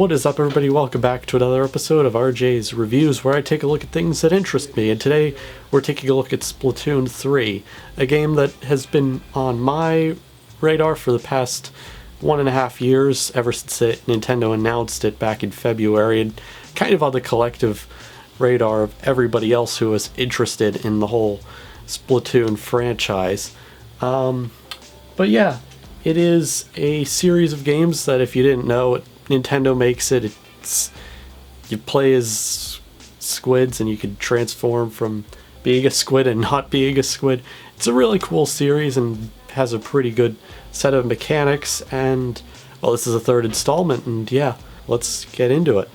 What is up, everybody? Welcome back to another episode of RJ's Reviews, where I take a look at things that interest me. And today, we're taking a look at Splatoon 3, a game that has been on my radar for the past 1.5 years, ever since Nintendo announced it back in February, and kind of on the collective radar of everybody else who was interested in the whole Splatoon franchise. But yeah, it is a series of games that, if you didn't know, Nintendo makes it. You play as squids and you can transform from being a squid and not being a squid. It's a really cool series and has a pretty good set of mechanics, and well, this is a third installment, and yeah, let's get into it.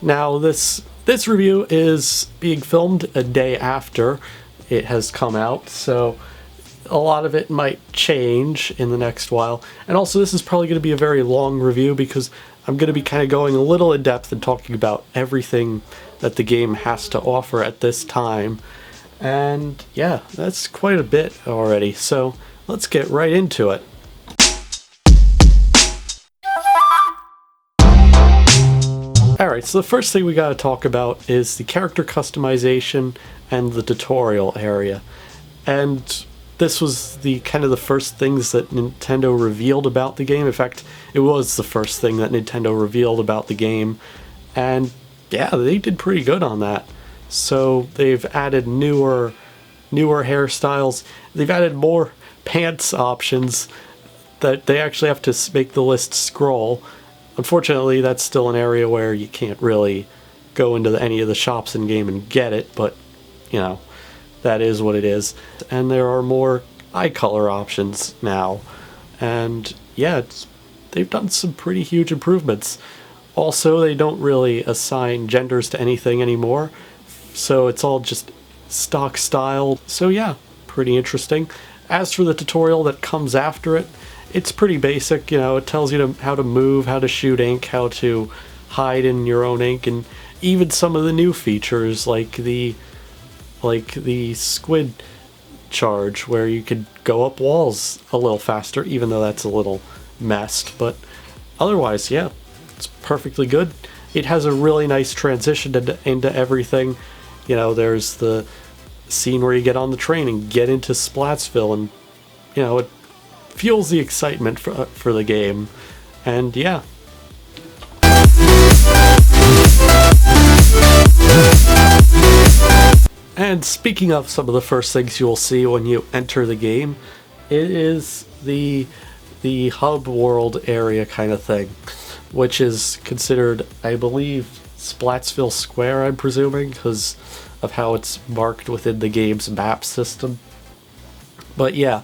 Now this review is being filmed a day after it has come out, so a lot of it might change in the next while. And also, this is probably going to be a very long review because I'm going to be kind of going a little in depth and talking about everything that the game has to offer at this time. And yeah, that's quite a bit already, so let's get right into it. Alright, so the first thing we gotta talk about is the character customization and the tutorial area. And this was the first things that Nintendo revealed about the game. In fact, it was the first thing that Nintendo revealed about the game. And yeah, they did pretty good on that. So they've added newer hairstyles. They've added more pants options that they actually have to make the list scroll. Unfortunately, that's still an area where you can't really go into any of the shops in game and get it, but you know, that is what it is. And there are more eye color options now. And yeah, they've done some pretty huge improvements. Also, they don't really assign genders to anything anymore, so it's all just stock style. So yeah, pretty interesting. As for the tutorial that comes after it, it's pretty basic. You know, it tells you how to move, how to shoot ink, how to hide in your own ink, and even some of the new features like the squid charge, where you could go up walls a little faster, even though that's a little messed. But otherwise, yeah, it's perfectly good. It has a really nice transition into everything. You know, there's the scene where you get on the train and get into Splatsville, and you know, it fuels the excitement for the game. And yeah. And speaking of some of the first things you will see when you enter the game, it is the hub world area kind of thing, which is considered, I believe, Splatsville Square, I'm presuming, because of how it's marked within the game's map system. But yeah,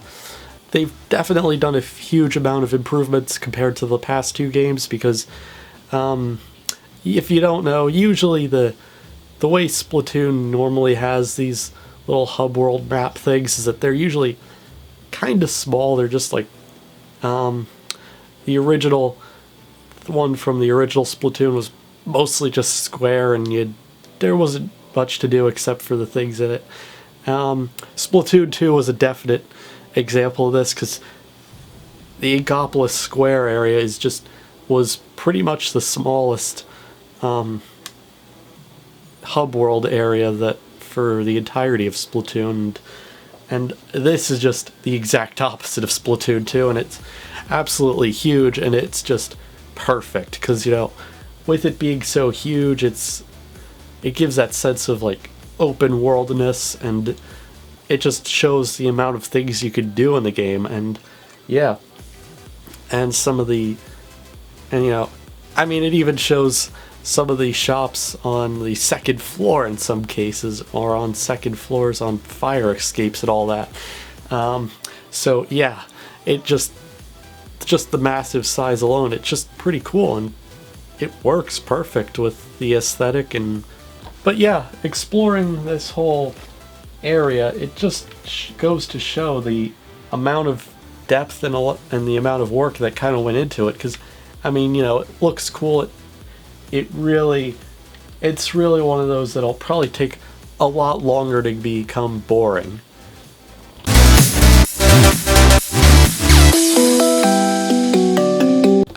they've definitely done a huge amount of improvements compared to the past two games, because if you don't know, usually the way Splatoon normally has these little hub world map things is that they're usually kind of small. They're just like the one from the original Splatoon was mostly just square, and there wasn't much to do except for the things in it. Splatoon 2 was a definite example of this, because the Inkopolis Square area was pretty much the smallest hub world area that for the entirety of Splatoon, and this is just the exact opposite of Splatoon 2, and it's absolutely huge, and it's just perfect, because you know, with it being so huge, it gives that sense of like open worldness, and it just shows the amount of things you could do in the game. And yeah, and you know, I mean, it even shows some of the shops on the second floor in some cases, or on second floors on fire escapes and all that. So yeah, it just the massive size alone, it's just pretty cool, and it works perfect with the aesthetic. But yeah, exploring this whole area, it just goes to show the amount of depth and the amount of work that kind of went into it. Because I mean, you know, it looks cool. It's really one of those that'll probably take a lot longer to become boring.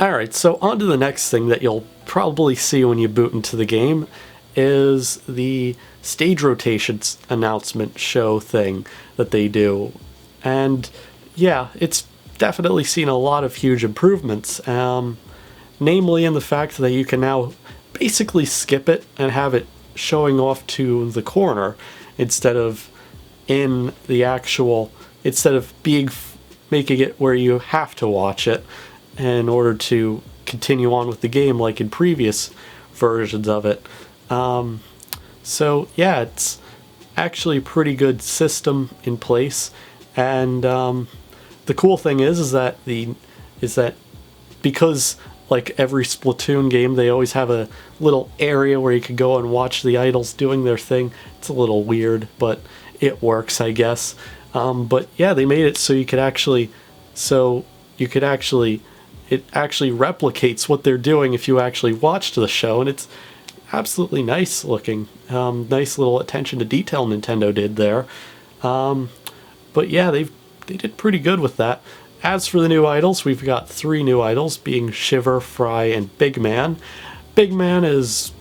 Alright, so on to the next thing that you'll probably see when you boot into the game is the stage rotations announcement show thing that they do. And yeah, it's definitely seen a lot of huge improvements, namely in the fact that you can now basically skip it and have it showing off to the corner instead of making it where you have to watch it in order to continue on with the game like in previous versions of it. So yeah, it's actually a pretty good system in place, and the cool thing is that because like every Splatoon game, they always have a little area where you can go and watch the idols doing their thing. It's a little weird, but it works, I guess. But yeah, they made it so it actually replicates what they're doing if you actually watched the show, and it's absolutely nice looking. Nice little attention to detail Nintendo did there. But yeah, they did pretty good with that. As for the new idols, we've got 3 new idols, being Shiver, Fry, and Big Man. Big Man is,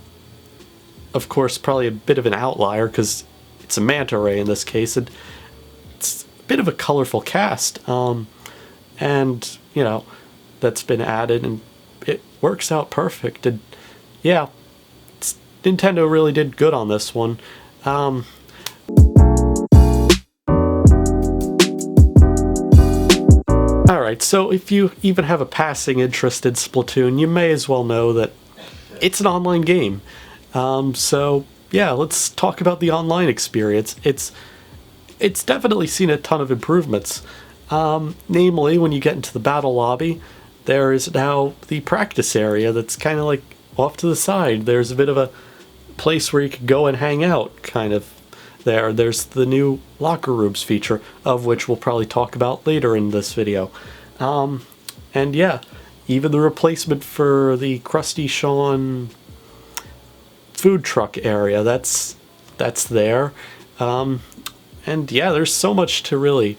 of course, probably a bit of an outlier because it's a manta ray in this case, and it's a bit of a colorful cast. And, you know, that's been added, and it works out perfect. And yeah, Nintendo really did good on this one. Alright, so if you even have a passing interest in Splatoon, you may as well know that it's an online game. So yeah, let's talk about the online experience. It's definitely seen a ton of improvements. Namely, when you get into the battle lobby, there is now the practice area that's kind of like off to the side. There's a bit of a place where you can go and hang out, kind of there. There's the new locker rooms feature, of which we'll probably talk about later in this video. And yeah, even the replacement for the Krusty Sean food truck area, that's there. And yeah, there's so much to really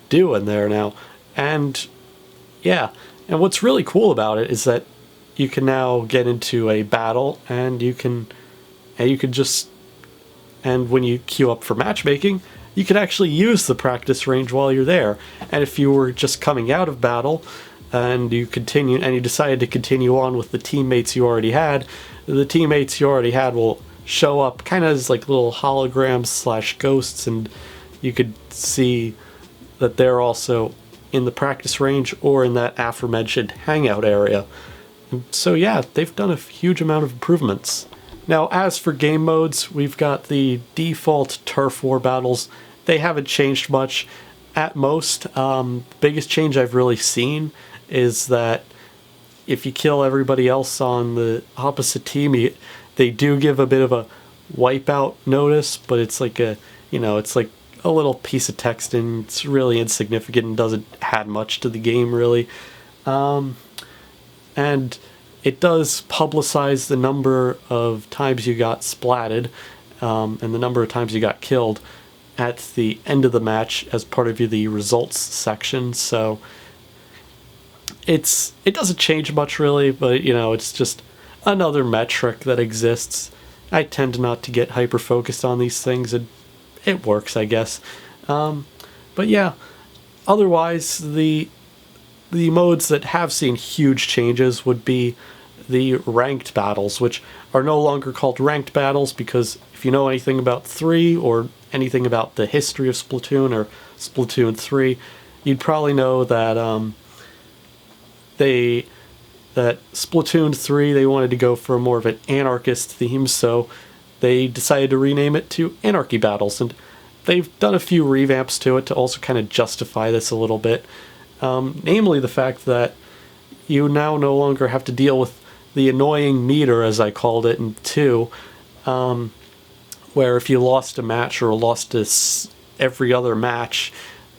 do in there now. And yeah, and what's really cool about it is that you can now get into a battle, and when you queue up for matchmaking, you can actually use the practice range while you're there. And if you were just coming out of battle and you decided to continue on with the teammates you already had, the teammates you already had will show up kind of as like little holograms / ghosts, and you could see that they're also in the practice range or in that aforementioned hangout area. So yeah, they've done a huge amount of improvements. Now, as for game modes, we've got the default turf war battles. They haven't changed much. At most, biggest change I've really seen is that if you kill everybody else on the opposite team, they do give a bit of a wipeout notice, but it's like it's like a little piece of text, and it's really insignificant and doesn't add much to the game, really. And it does publicize the number of times you got splatted, and the number of times you got killed at the end of the match as part of the results section. So it doesn't change much, really, but it's just another metric that exists. I tend not to get hyper focused on these things, and it works, I guess. But yeah, otherwise the modes that have seen huge changes would be the ranked battles, which are no longer called ranked battles, because if you know anything about 3 or anything about the history of Splatoon or Splatoon 3, you'd probably know that that Splatoon 3, they wanted to go for more of an anarchist theme, so they decided to rename it to Anarchy Battles, and they've done a few revamps to it to also kind of justify this a little bit. Namely the fact that you now no longer have to deal with the annoying meter, as I called it in 2, where if you lost a match or lost every other match,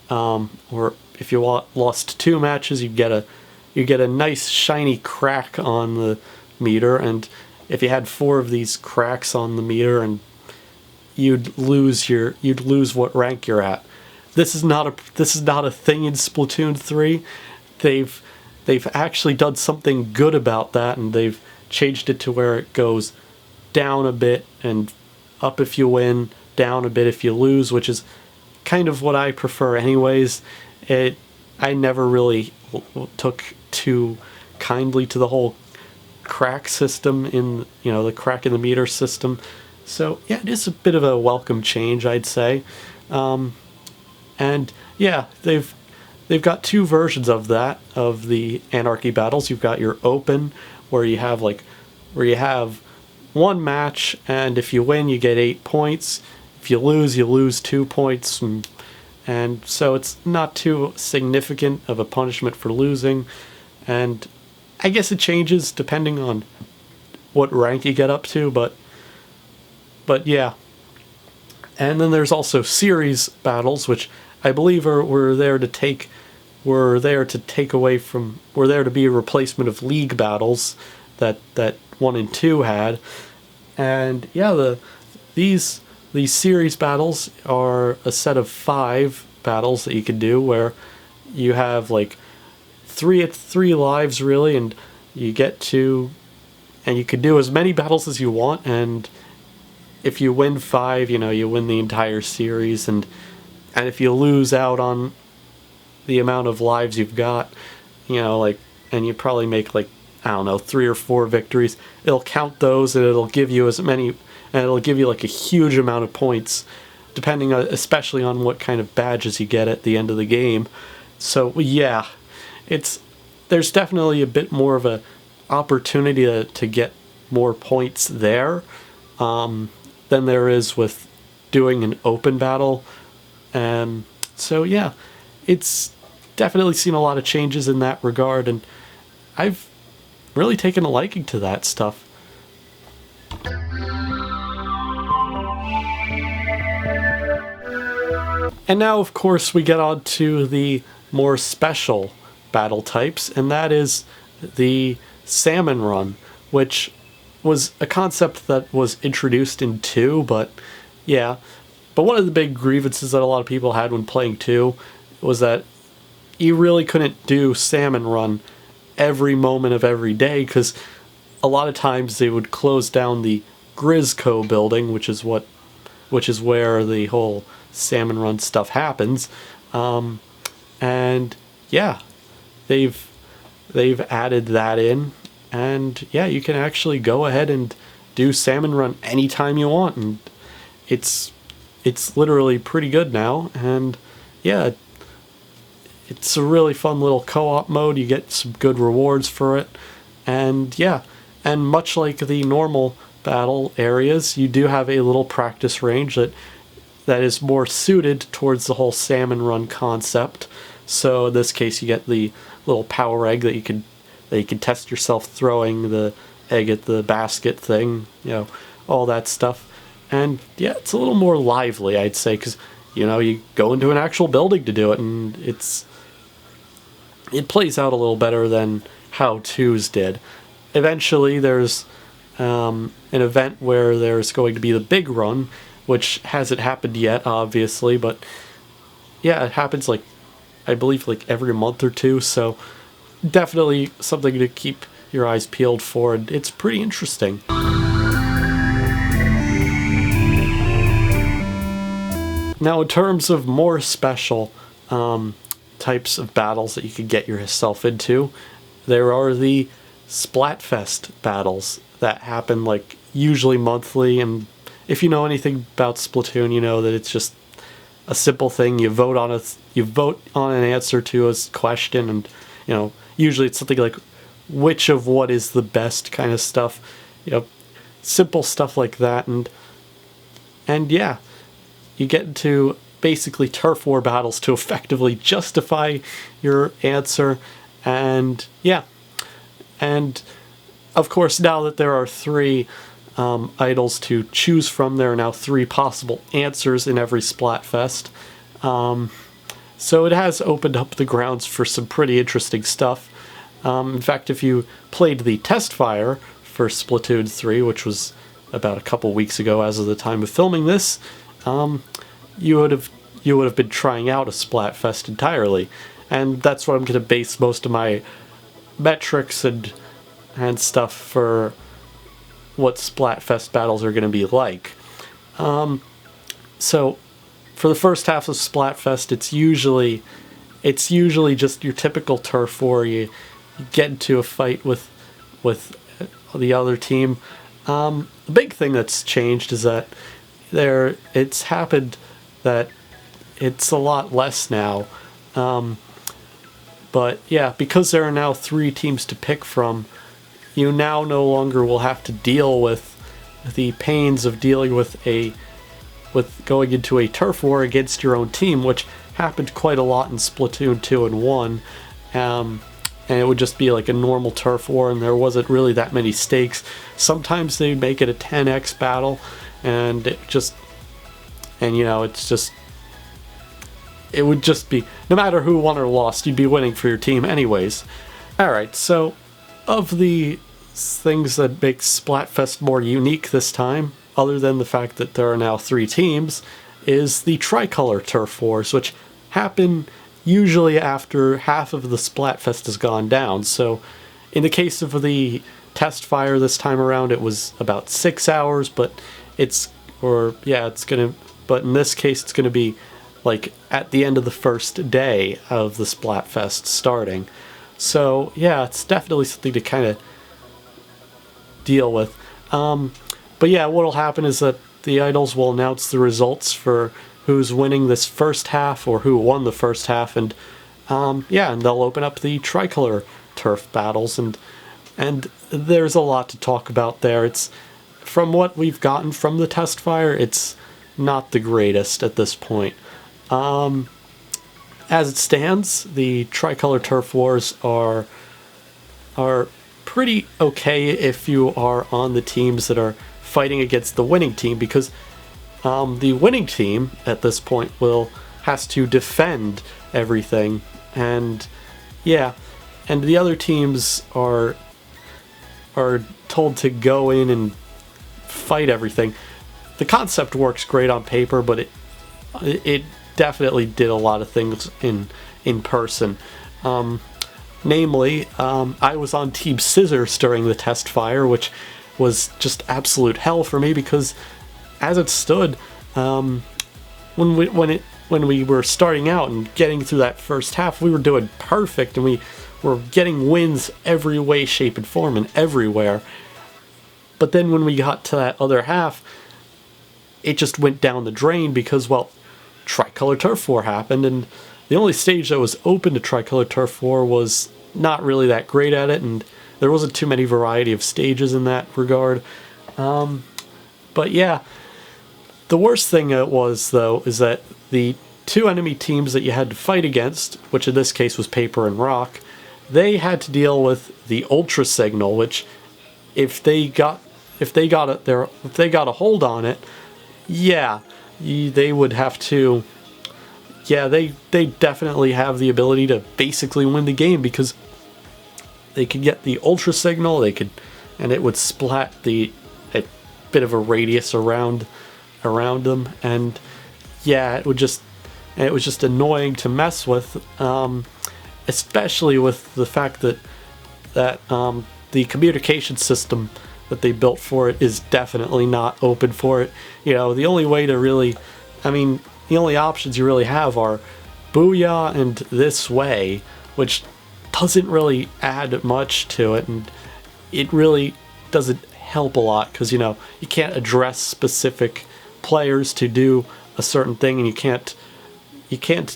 or if you lost 2 matches, you get a nice shiny crack on the meter, and if you had 4 of these cracks on the meter, and you'd lose what rank you're at. This is not a thing in Splatoon 3. They've actually done something good about that, and they've changed it to where it goes down a bit and up if you win, down a bit if you lose, which is kind of what I prefer anyways. I never really took too kindly to the whole crack system in, the crack in the meter system. So yeah, it is a bit of a welcome change, I'd say. And yeah, they've got two versions of that, of the Anarchy battles. You've got your open, where you have one match, and if you win, you get 8 points. If you lose 2 points, and so it's not too significant of a punishment for losing. And I guess it changes depending on what rank you get up to, but yeah. And then there's also series battles, which I believe were there to be a replacement of league battles that 1 and 2 had. And yeah, these series battles are a set of 5 battles that you can do, where you have like three lives really, and you can do as many battles as you want, and if you win 5, you win the entire series, and if you lose out on the amount of lives you've got, and you probably make 3 or 4 victories, it'll count those, and it'll give you as many, and it'll give you a huge amount of points, depending on, especially on what kind of badges you get at the end of the game. So yeah, there's definitely a bit more of a opportunity to get more points there than there is with doing an open battle. So yeah, it's definitely seen a lot of changes in that regard, and I've really taken a liking to that stuff. And now, of course, we get on to the more special battle types, and that is the Salmon Run, which was a concept that was introduced in 2, but one of the big grievances that a lot of people had when playing 2 was that you really couldn't do Salmon Run every moment of every day, because a lot of times they would close down the Grisco building, which is where the whole Salmon Run stuff happens. And yeah, they've added that in, and yeah, you can actually go ahead and do Salmon Run anytime you want, and it's literally pretty good now. And yeah, it's a really fun little co-op mode. You get some good rewards for it, and yeah, and much like the normal battle areas, you do have a little practice range that is more suited towards the whole Salmon Run concept. So in this case, you get the little power egg that you can test yourself throwing the egg at the basket thing, all that stuff. And yeah, it's a little more lively, I'd say, because you go into an actual building to do it, and it plays out a little better than how 2's did. Eventually, there's an event where there's going to be the big run, which hasn't happened yet, obviously, but yeah, it happens I believe every month or 2, so definitely something to keep your eyes peeled for, and it's pretty interesting. Now, in terms of more special types of battles that you could get yourself into, there are the Splatfest battles that happen usually monthly, and if you know anything about Splatoon, you know that it's just a simple thing. You vote on an answer to a question, and usually it's something like which of what is the best kind of stuff. Simple stuff like that, and yeah, you get into basically turf war battles to effectively justify your answer. And yeah, and of course, now that there are 3 idols to choose from, there are now 3 possible answers in every Splatfest. So it has opened up the grounds for some pretty interesting stuff. In fact, if you played the test fire for Splatoon 3, which was about a couple weeks ago as of the time of filming this, you would have been trying out a Splatfest entirely. And that's what I'm going to base most of my metrics and and stuff for what Splatfest battles are going to be like. So for the first half of Splatfest, it's usually just your typical turf war. You get into a fight with the other team. The big thing that's changed is that it's happened that it's a lot less now. But yeah, because there are now 3 teams to pick from, you now no longer will have to deal with the pains of dealing with going into a turf war against your own team, which happened quite a lot in Splatoon 2 and 1. And it would just be like a normal turf war, and there wasn't really that many stakes. Sometimes they'd make it a 10x battle, and it would just be, no matter who won or lost, you'd be winning for your team anyways. Alright, so of the things that make Splatfest more unique this time, other than the fact that there are now 3 teams, is the tricolor turf wars, which happen usually after half of the Splatfest has gone down. So in the case of the test fire this time around, it was about 6 hours, but in this case it's gonna be like at the end of the first day of the Splatfest starting. So yeah, it's definitely something to kind of deal with. But yeah, what'll happen is that the idols will announce the results for who's winning this first half or who won the first half, and and they'll open up the tricolor turf battles, and there's a lot to talk about there. It's, from what we've gotten from the test fire, it's not the greatest at this point. As it stands, the tricolor turf wars are pretty okay if you are on the teams that are fighting against the winning team, because the winning team at this point has to defend everything, and the other teams are told to go in and fight everything. The concept works great on paper, but it definitely did a lot of things in person. Namely, I was on Team Scissors during the test fire, which was just absolute hell for me, because as it stood, when we were starting out and getting through that first half, we were doing perfect, and we were getting wins every way, shape, and form, and everywhere. But then when we got to that other half, it just went down the drain because, well, Tricolor Turf War happened, and the only stage that was open to Tricolor Turf War was not really that great at it, and there wasn't too many variety of stages in that regard. But yeah, the worst thing it was, though, is that the 2 enemy teams that you had to fight against, which in this case was Paper and Rock, they had to deal with the Ultra Signal, which if they got a hold on it, they would have to. Yeah, they definitely have the ability to basically win the game, because they could get the Ultra Signal, and it would splat a bit of a radius around them, and it was just annoying to mess with, especially with the fact that the communication system that they built for it is definitely not open for it. The only way to really, the only options you really have are Booyah and This Way, which doesn't really add much to it, and it really doesn't help a lot, because you can't address specific players to do a certain thing, and you can't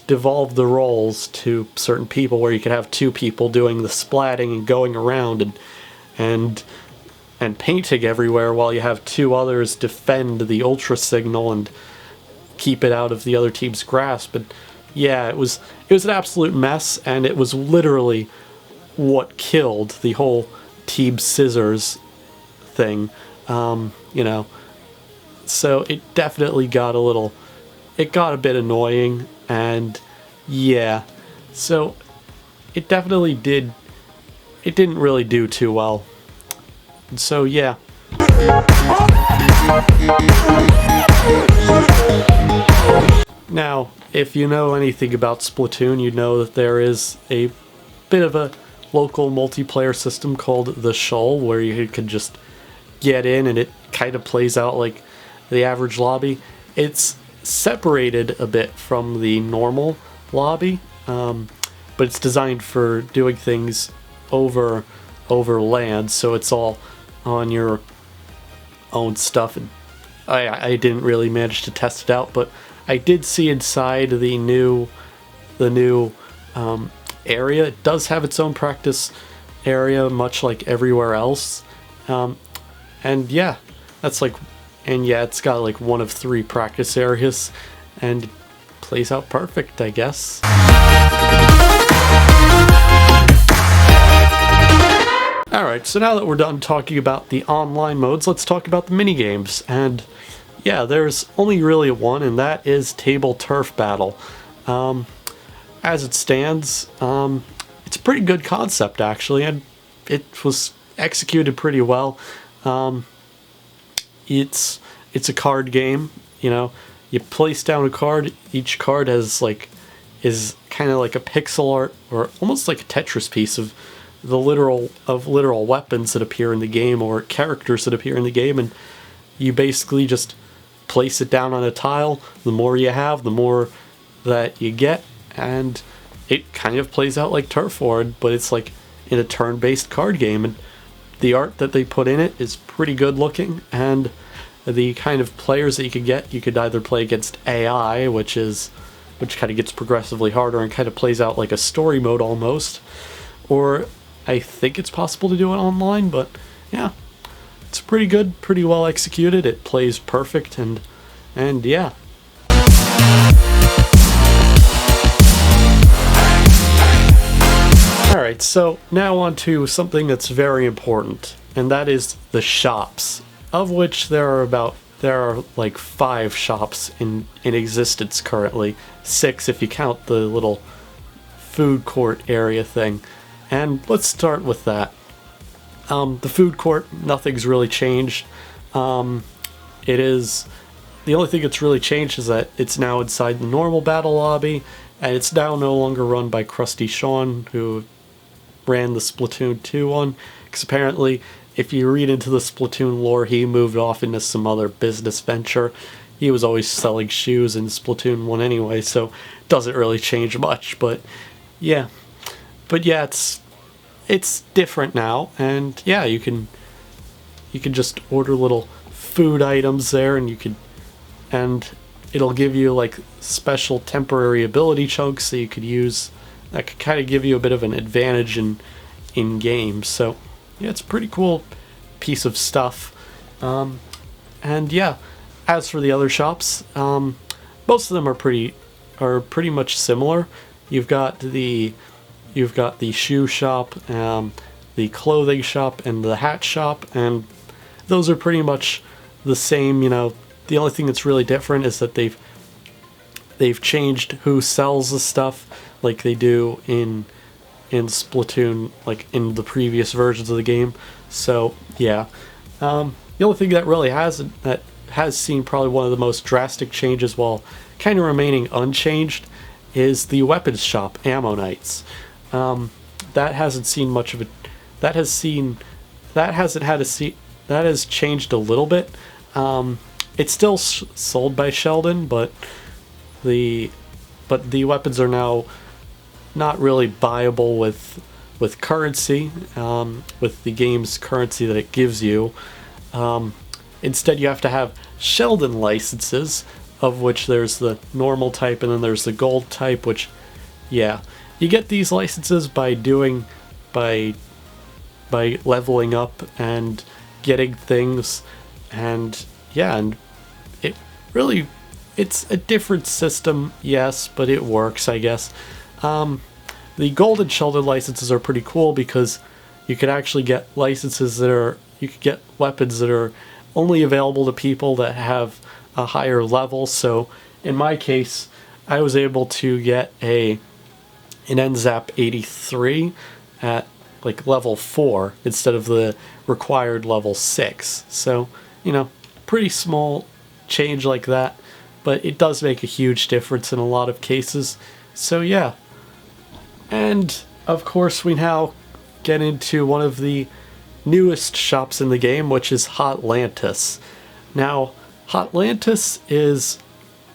devolve the roles to certain people, where you could have 2 people doing the splatting and going around and painting everywhere, while you have 2 others defend the Ultra Signal and keep it out of the other team's grasp. And it was an absolute mess, and it was literally what killed the whole Team Scissors thing. So it definitely got a bit annoying, and so it didn't really do too well. And so Now, if you know anything about Splatoon, you know that there is a bit of a local multiplayer system called the Shoal, where you can just get in and it kind of plays out like the average lobby. It's separated a bit from the normal lobby, but it's designed for doing things over land, so it's all on your own stuff. And I didn't really manage to test it out, but I did see inside the new area. It does have its own practice area, much like everywhere else. And yeah, it's got like one of 3 practice areas, and plays out perfect, I guess. Alright, so now that we're done talking about the online modes, let's talk about the minigames. And yeah, there's only really one, and that is Tableturf Battle. As it stands, it's a pretty good concept, actually, and it was executed pretty well. It's a card game, you know. You place down a card. Each card is kind of like a pixel art, or almost like a Tetris piece of the literal weapons that appear in the game, or characters that appear in the game, and you basically just place it down on a tile. The more you have, the more that you get, and it kind of plays out like Turf War, but it's like in a turn-based card game, and the art that they put in it is pretty good looking, and the kind of players that you could either play against AI, which kind of gets progressively harder and kind of plays out like a story mode almost, or I think it's possible to do it online, but yeah, it's pretty good, pretty well executed. It plays perfect, and yeah. Alright, so now on to something that's very important, and that is the shops, of which there are like 5 shops in existence currently. 6 if you count the little food court area thing. And let's start with that. The food court, nothing's really changed. The only thing that's really changed is that it's now inside the normal battle lobby, and it's now no longer run by Krusty Sean, who ran the Splatoon 2 one, because apparently, if you read into the Splatoon lore, he moved off into some other business venture. He was always selling shoes in Splatoon 1 anyway, so it doesn't really change much, but yeah. But yeah, it's different now, and yeah, you can just order little food items there, and it'll give you like special temporary ability chunks that you could use that could kind of give you a bit of an advantage in games. So yeah, it's a pretty cool piece of stuff. And yeah, as for the other shops, most of them are pretty much similar. You've got the shoe shop, the clothing shop, and the hat shop, and those are pretty much the same. You know, the only thing that's really different is that they've changed who sells the stuff, like they do in Splatoon, like in the previous versions of the game. So yeah, the only thing that really has seen probably one of the most drastic changes while kind of remaining unchanged is the weapons shop, Ammo Knights. That hasn't seen much of it. That has changed a little bit. It's still sold by Sheldon, but the weapons are now not really buyable with currency, with the game's currency that it gives you. Instead, you have to have Sheldon licenses, of which there's the normal type and then there's the gold type, which, yeah, you get these licenses by leveling up and getting things, and yeah, and it's a different system, yes, but it works, I guess. The golden Sheldon licenses are pretty cool because you could actually get you could get weapons that are only available to people that have a higher level. So in my case, I was able to get an NZAP 83 at like level 4 instead of the required level 6. So, you know, pretty small change like that, but it does make a huge difference in a lot of cases. So yeah. And of course we now get into one of the newest shops in the game, which is Hotlantis. Now, Hotlantis is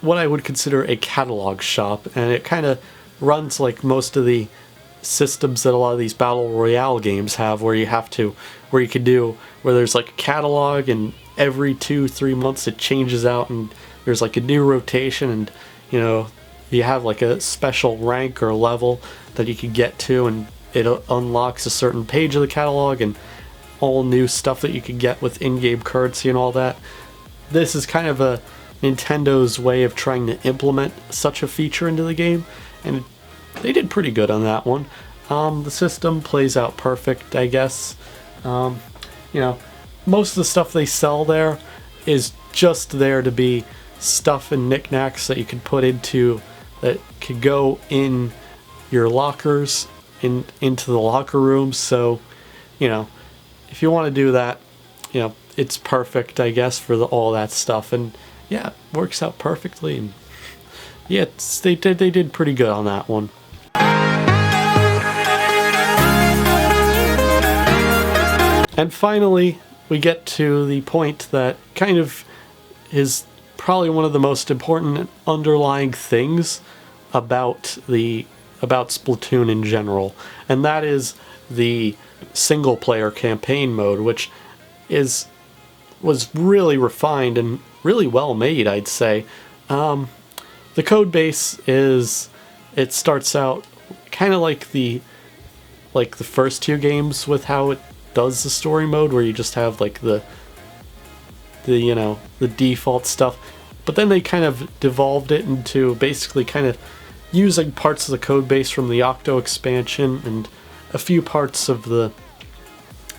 what I would consider a catalog shop, and it kind of runs like most of the systems that a lot of these battle royale games have, where you can do, where there's like a catalog, and every 2-3 months it changes out, and there's like a new rotation, and you have like a special rank or level that you can get to, and it unlocks a certain page of the catalog and all new stuff that you can get with in-game currency and all that. This is kind of a Nintendo's way of trying to implement such a feature into the game, and they did pretty good on that one. The system plays out perfect, I guess. Most of the stuff they sell there is just there to be stuff and knickknacks that you can put into, that could go in your lockers, into the locker rooms. So, if you want to do that, it's perfect, I guess, for all that stuff. And yeah, it works out perfectly. And yeah, they did pretty good on that one. And finally, we get to the point that kind of is probably one of the most important underlying things about Splatoon in general, and that is the single player campaign mode, which was really refined and really well made, I'd say. The code base it starts out kind of like the first two games, with how it does the story mode, where you just have like the default stuff, but then they kind of devolved it into basically kind of using parts of the code base from the Octo expansion, and a few parts of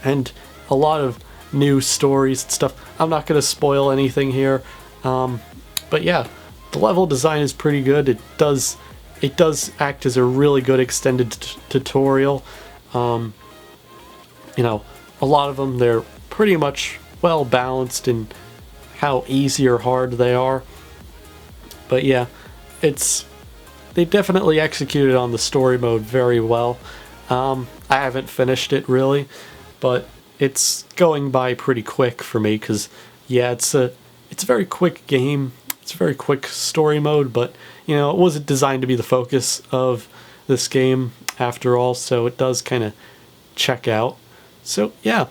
and a lot of new stories and stuff. I'm not going to spoil anything here, but yeah, the level design is pretty good. It does act as a really good extended tutorial. A lot of them, they're pretty much well balanced in how easy or hard they are. But yeah, they definitely executed on the story mode very well. I haven't finished it really, but it's going by pretty quick for me, because yeah, it's a very quick game. It's a very quick story mode, but it wasn't designed to be the focus of this game after all, so it does kind of check out. So yeah.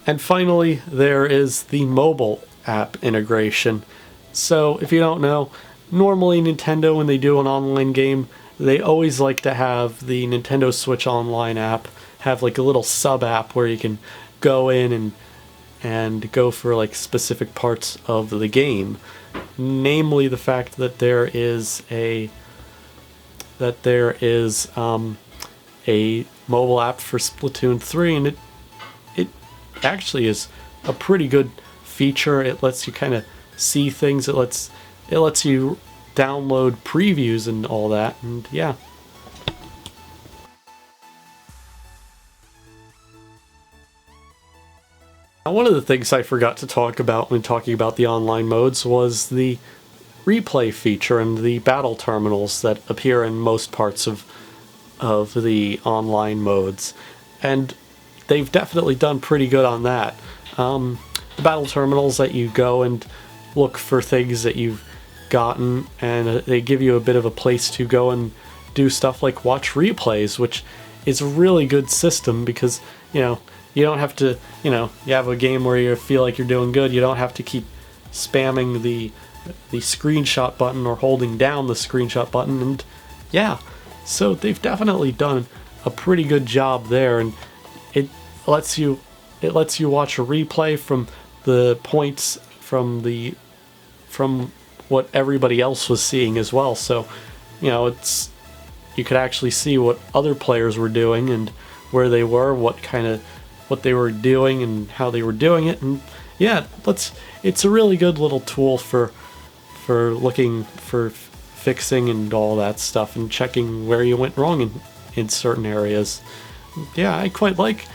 And finally, there is the mobile app integration. So if you don't know, normally Nintendo, when they do an online game, they always like to have the Nintendo Switch Online app have like a little sub app where you can go in and go for like specific parts of the game. Namely, the fact that there is a mobile app for Splatoon 3, and it actually is a pretty good feature. It lets you kind of see things. It lets you download previews and all that, and yeah. Now, one of the things I forgot to talk about when talking about the online modes was the replay feature and the battle terminals that appear in most parts of the online modes, and they've definitely done pretty good on that. The battle terminals that you go and look for things that you've gotten, and they give you a bit of a place to go and do stuff like watch replays, which is a really good system, because you don't have to, you have a game where you feel like you're doing good, you don't have to keep spamming the screenshot button or holding down the screenshot button. And yeah, so they've definitely done a pretty good job there, and it lets you watch a replay from the points from what everybody else was seeing as well. So you could actually see what other players were doing and where they were, what they were doing and how they were doing it. And yeah, it's a really good little tool for looking for fixing and all that stuff, and checking where you went wrong in certain areas. Yeah, I quite like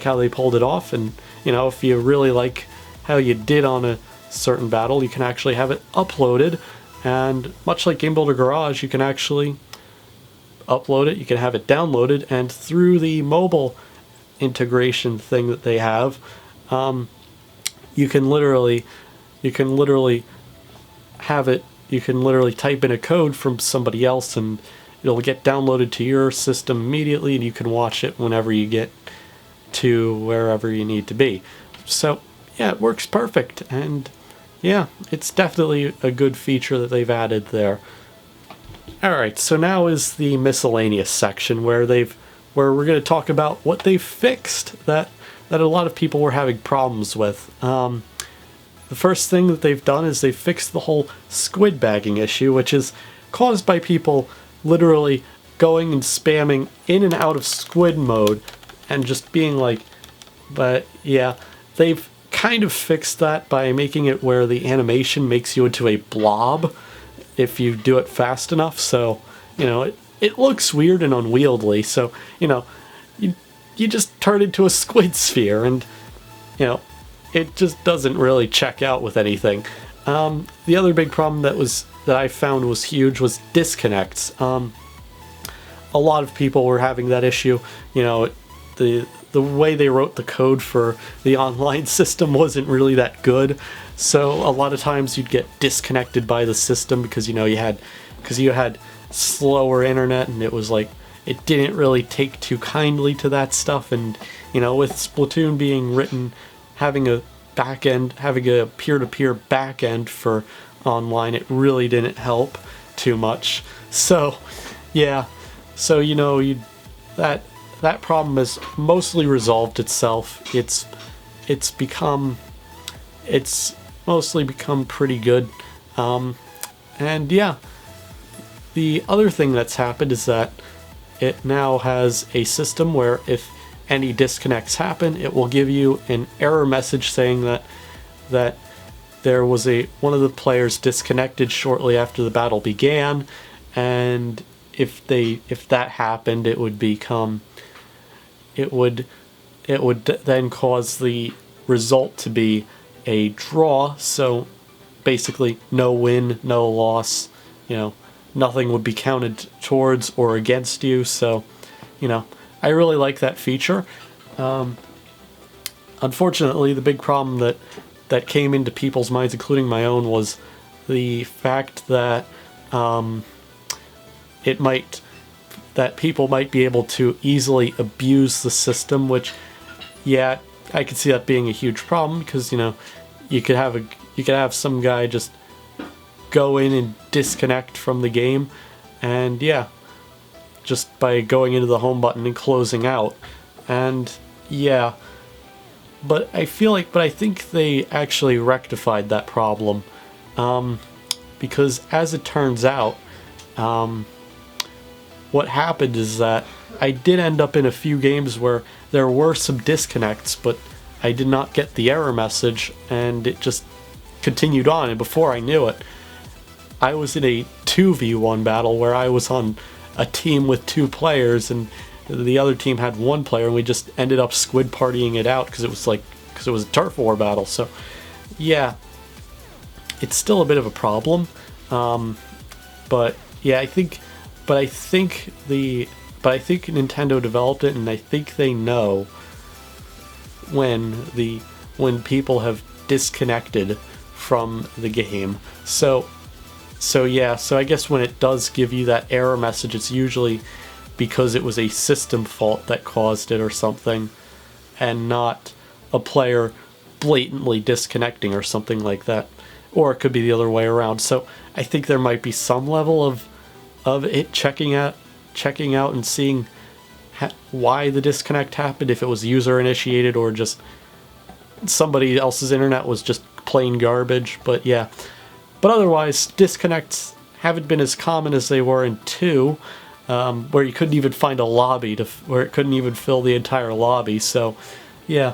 how they pulled it off. And if you really like how you did on a certain battle, you can actually have it uploaded, And much like Game Builder Garage, you can actually upload it, you can have it downloaded, and through the mobile integration thing that they have, you can literally have it, you can literally type in a code from somebody else and it'll get downloaded to your system immediately, and you can watch it whenever you get to wherever you need to be. So yeah, it works perfect, and yeah, it's definitely a good feature that they've added there. Alright, so now is the miscellaneous section where we're going to talk about what they've fixed that a lot of people were having problems with. The first thing that they've done is they've fixed the whole squid bagging issue, which is caused by people literally going and spamming in and out of squid mode and just being like, but yeah, they've kind of fixed that by making it where the animation makes you into a blob if you do it fast enough. So, you know, it looks weird and unwieldy, so, you know, you just turn into a squid sphere, and, you know, it just doesn't really check out with anything. The other big problem that I found was huge was disconnects. A lot of people were having that issue. You know, the way they wrote the code for the online system wasn't really that good, so a lot of times you'd get disconnected by the system because, you know, you had slower internet, and it was like it didn't really take too kindly to that stuff. And, you know, with Splatoon being written, having a peer-to-peer backend for online, it really didn't help too much. So yeah, so, you know, that problem has mostly resolved itself. It's mostly become pretty good. And yeah, the other thing that's happened is that it now has a system where if any disconnects happen, it will give you an error message saying that there was one of the players disconnected shortly after the battle began, and if that happened, it would then cause the result to be a draw. So basically, no win, no loss. You know, nothing would be counted towards or against you. So, you know, I really like that feature. Unfortunately, the big problem that came into people's minds, including my own, was the fact that people might be able to easily abuse the system, which, yeah, I could see that being a huge problem, because, you know, you could have some guy just go in and disconnect from the game, and yeah, just by going into the home button and closing out. And yeah, but I think they actually rectified that problem, because as it turns out, what happened is that I did end up in a few games where there were some disconnects, but I did not get the error message, and it just continued on, and before I knew it, I was in a 2v1 battle where I was on a team with 2 players, and the other team had 1 player, and we just ended up squid partying it out because it was a turf war battle. So yeah, it's still a bit of a problem, but yeah, I think Nintendo developed it, and I think they know when people have disconnected from the game. So yeah, so I guess when it does give you that error message, it's usually because it was a system fault that caused it or something, and not a player blatantly disconnecting or something like that. Or it could be the other way around. So I think there might be some level of it checking out and seeing why the disconnect happened, if it was user initiated or just somebody else's internet was just plain garbage. But yeah, but otherwise disconnects haven't been as common as they were in 2, where you couldn't even find a lobby where it couldn't even fill the entire lobby. So yeah,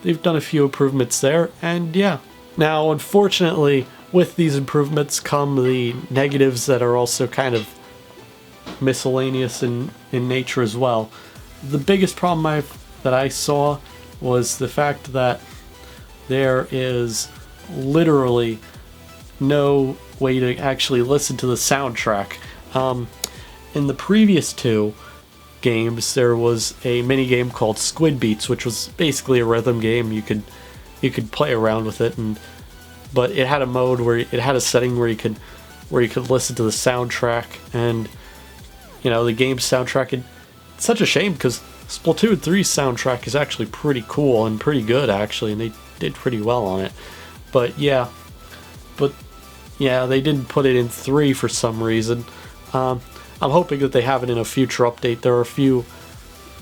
they've done a few improvements there, and yeah. Now, unfortunately, with these improvements come the negatives that are also kind of miscellaneous in nature as well. The biggest problem that I saw was the fact that there is literally no way to actually listen to the soundtrack. In the previous two games, there was a mini game called Squid Beats, which was basically a rhythm game. You could play around with it, but it had a mode where it had a setting where you could listen to the soundtrack, and the game's soundtrack. It's such a shame because Splatoon 3's soundtrack is actually pretty cool and pretty good actually, and they did pretty well on it. But yeah, they didn't put it in 3 for some reason. I'm hoping that they have it in a future update. There are a few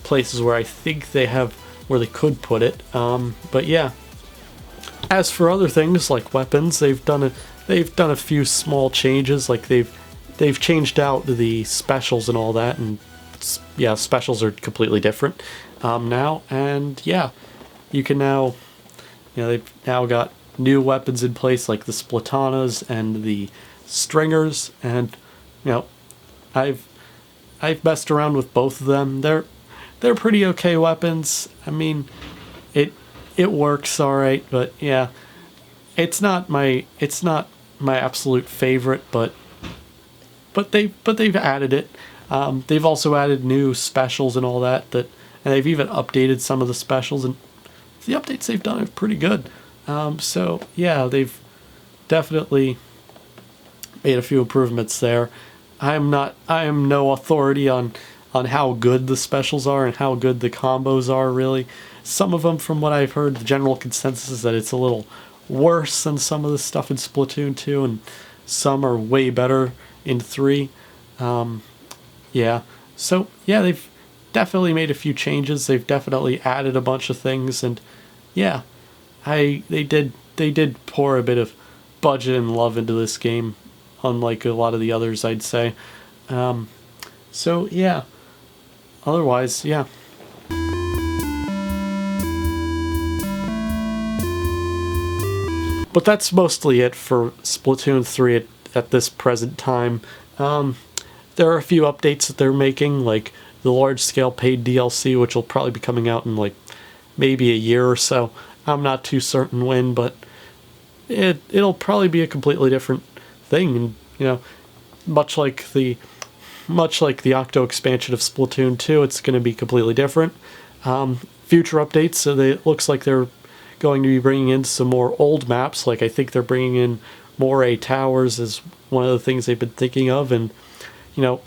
places where I think they have where they could put it. But yeah. As for other things like weapons, they've done a few small changes. Like they've changed out the specials and all that, and yeah, specials are completely different now. And yeah, you can now, they've now got new weapons in place like the Splatanas and the Stringers, and I've messed around with both of them. They're pretty okay weapons. I mean, it works all right, but yeah, it's not my absolute favorite, but they've added it. They've also added new specials and all that, and they've even updated some of the specials, and the updates they've done are pretty good. So yeah, they've definitely made a few improvements there. I am no authority on how good the specials are and how good the combos are, really. Some of them, from what I've heard, the general consensus is that it's a little worse than some of the stuff in Splatoon 2, and some are way better in 3. Yeah, so yeah, they've definitely made a few changes. They've definitely added a bunch of things, and yeah, they did pour a bit of budget and love into this game, unlike a lot of the others, I'd say. So yeah, otherwise, yeah. But that's mostly it for Splatoon 3 at this present time. There are a few updates that they're making, like the large-scale paid DLC, which will probably be coming out in like maybe a year or so. I'm not too certain when, but it'll probably be a completely different thing. And much like the Octo expansion of Splatoon 2, it's going to be completely different. Future updates, so it looks like they're going to be bringing in some more old maps. Like I think they're bringing in Moray Towers as one of the things they've been thinking of, and a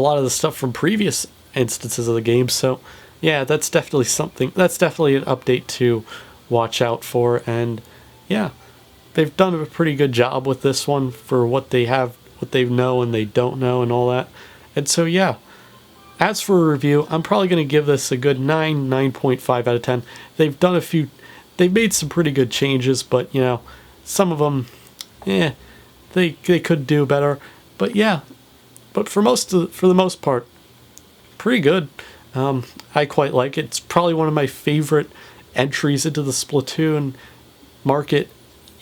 lot of the stuff from previous instances of the game. So yeah, that's definitely an update to watch out for. And yeah, they've done a pretty good job with this one for what they know and they don't know and all that. And so yeah, as for a review, I'm probably going to give this a good 9.5 out of 10. They've made some pretty good changes, but some of them, they could do better. But yeah, but for the most part, pretty good. I quite like it. It's probably one of my favorite entries into the Splatoon market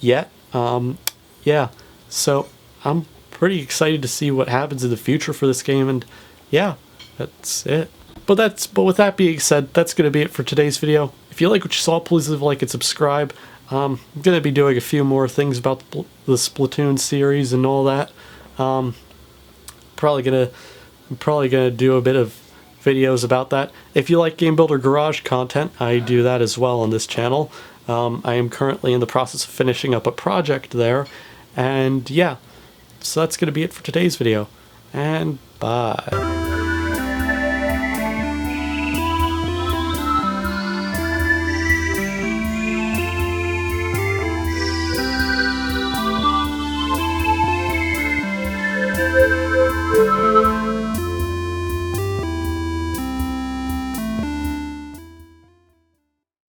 yet. Yeah, so I'm pretty excited to see what happens in the future for this game, and yeah, that's it. But with that being said, that's going to be it for today's video. If you like what you saw, please leave a like and subscribe. I'm going to be doing a few more things about the Splatoon series and all that. I'm probably gonna do a bit of videos about that. If you like Game Builder Garage content, I do that as well on this channel. I am currently in the process of finishing up a project there, and yeah, so that's gonna be it for today's video, and bye.